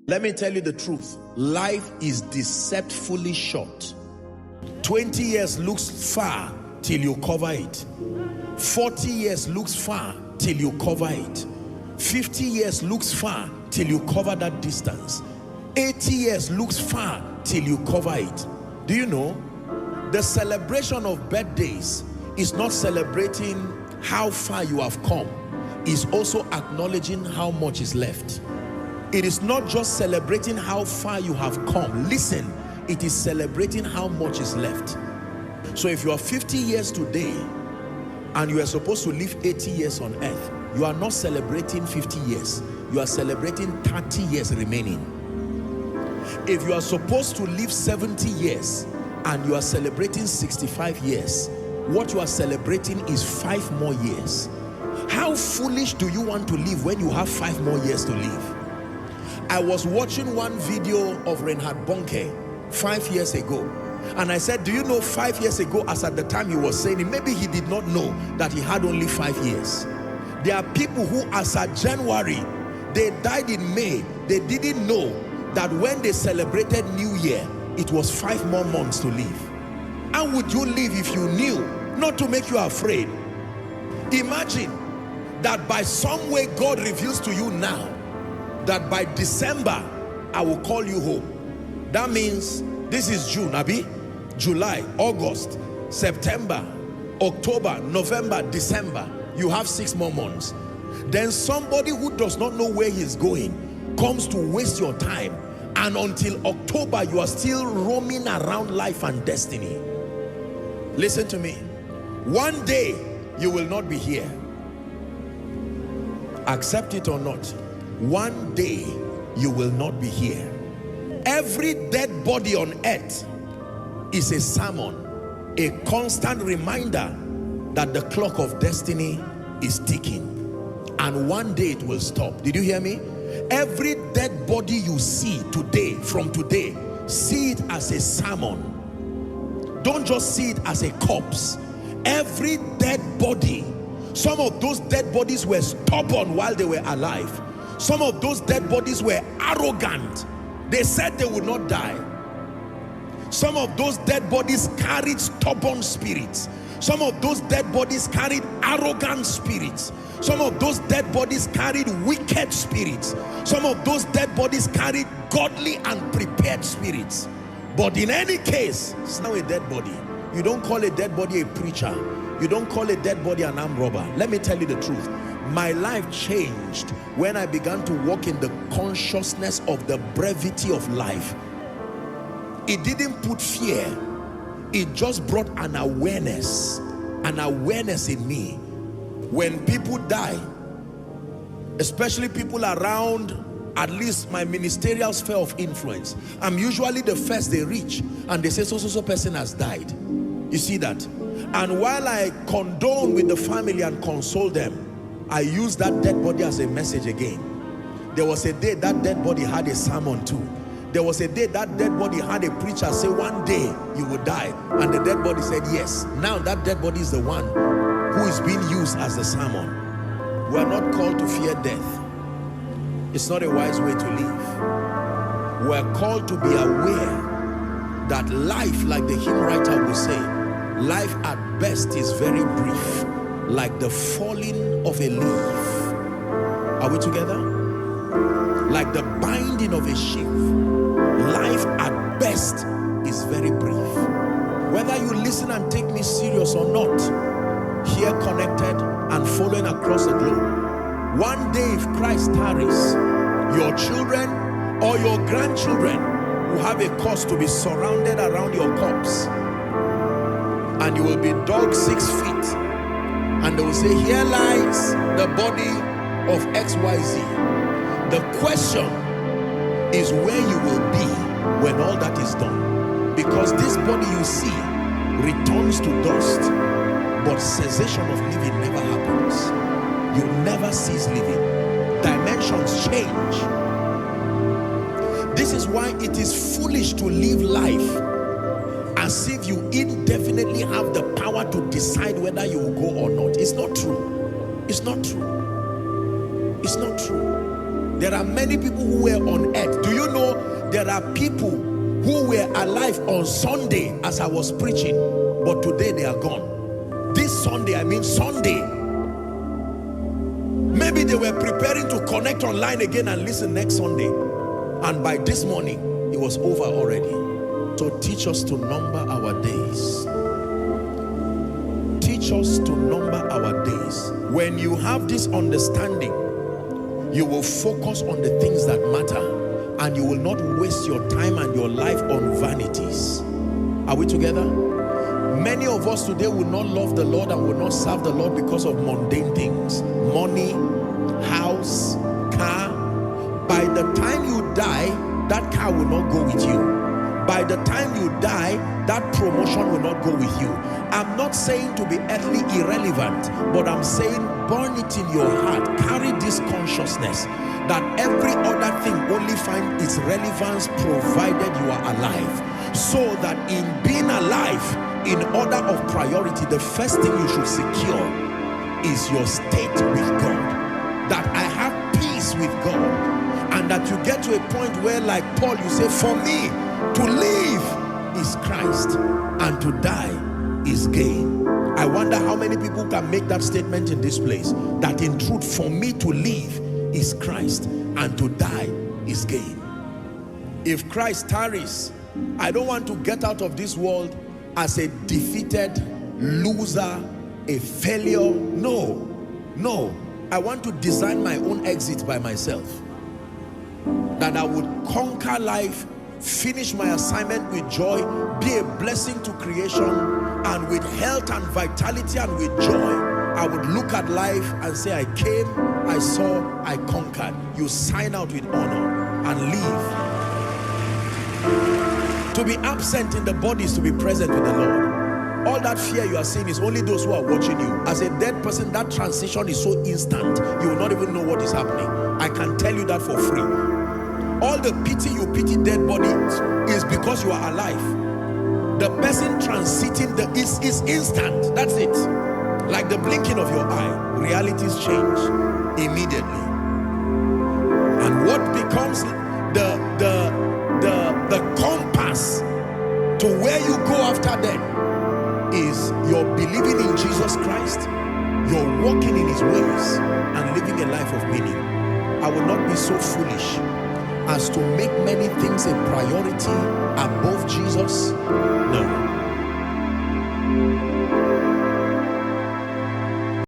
Let me tell you the truth. Life is deceptively short. 20 years looks far till you cover it. 40 years looks far till you cover it. 50 years looks far till you cover that distance. 80 years looks far till you cover it. Do you know? The celebration of birthdays is not celebrating how far you have come. It's also acknowledging how much is left. It is not just celebrating how far you have come. Listen, it is celebrating how much is left. So if you are 50 years today and you are supposed to live 80 years on earth, you are not celebrating 50 years. You are celebrating 30 years remaining. If you are supposed to live 70 years and you are celebrating 65 years, what you are celebrating is 5 more years. How foolish do you want to live when you have 5 more years to live? I was watching one video of Reinhard Bonnke 5 years ago, and I said, do you know 5 years ago, as at the time he was saying it, maybe he did not know that he had only 5 years. There are people who, as at January, they died in May. They didn't know that when they celebrated New Year, it was 5 more months to live. How would you live if you knew? Not to make you afraid. Imagine that by some way God reveals to you now that by December I will call you home. That means this is June, Abi, July, August, September, October, November, December. You have 6 more months. Then somebody who does not know where he's going comes to waste your time, and until October you are still roaming around life and destiny. Listen to me. One day you will not be here. Accept it or not. One day you will not be here. Every dead body on earth is a sermon, a constant reminder that the clock of destiny is ticking, and one day it will stop. Did you hear me? Every dead body you see today, from today, see it as a sermon. Don't just see it as a corpse. Every dead body, some of those dead bodies were stubborn while they were alive. Some of those dead bodies were arrogant. They said they would not die. Some of those dead bodies carried stubborn spirits. Some of those dead bodies carried arrogant spirits. Some of those dead bodies carried wicked spirits. Some of those dead bodies carried godly and prepared spirits. But in any case, it's now a dead body. You don't call a dead body a preacher. You don't call a dead body an armed robber. Let me tell you the truth. My life changed when I began to walk in the consciousness of the brevity of life. It didn't put fear. It just brought an awareness in me. When people die, especially people around at least my ministerial sphere of influence, I'm usually the first they reach, and they say so person has died. You see that? And while I condone with the family and console them, I use that dead body as a message again. There was a day that dead body had a sermon too. There was a day that dead body had a preacher say, one day you will die. And the dead body said yes. Now that dead body is the one who is being used as the sermon. We are not called to fear death. It's not a wise way to live. We are called to be aware that life, like the hymn writer will say, life at best is very brief, like the falling of a leaf. Are we together? Like the binding of a sheaf. Life at best is very brief. Whether you listen and take me serious or not, here connected and following across the globe, one day if Christ tarries, your children or your grandchildren will have a cause to be surrounded around your corpse, and you will be dug 6 feet, and they will say, here lies the body of XYZ. The question is where you will be when all that is done, because this body you see returns to dust, but cessation of living never happens. You never cease living. Dimensions change. This is why it is foolish to live life as if you indefinitely have the power to decide whether you will go or not. It's not true. It's not true. It's not true. There are many people who were on earth. Do you There are people who were alive on Sunday as I was preaching, but today they are gone. This Sunday, I mean Sunday. Maybe they were preparing to connect online again and listen next Sunday. And by this morning, it was over already. So teach us to number our days. Teach us to number our days. When you have this understanding, you will focus on the things that matter, and you will not waste your time and your life on vanities. Are we together? Many of us today will not love the Lord and will not serve the Lord because of mundane things. Money, house, car. By the time you die, that car will not go with you. By the time you die, that promotion will not go with you. I'm not saying to be earthly irrelevant, but I'm saying burn it in your heart. Carry this consciousness that every other thing only finds its relevance provided you are alive. So that in being alive, in order of priority, the first thing you should secure is your state with God. That I have peace with God. And that you get to a point where, like Paul, you say, for me, to live is Christ and to die is gain. I wonder how many people can make that statement in this place, that in truth, for me to live is Christ and to die is gain. If Christ tarries, I don't want to get out of this world as a defeated loser, a failure. No, no. I want to design my own exit by myself. That I would conquer life, finish my assignment with joy, be a blessing to creation, and with health and vitality and with joy, I would look at life and say, I came, I saw, I conquered. You sign out with honor and leave. To be absent in the body is to be present with the Lord. All that fear you are seeing is only those who are watching you. As a dead person, that transition is so instant, you will not even know what is happening. I can tell you that for free. All the pity you pity dead bodies is because you are alive. The person transiting is instant. That's it. Like the blinking of your eye. Realities change immediately. And what becomes the compass to where you go after death is your believing in Jesus Christ, your walking in his ways, and living a life of meaning. I will not be so foolish as to make many things a priority above Jesus. No.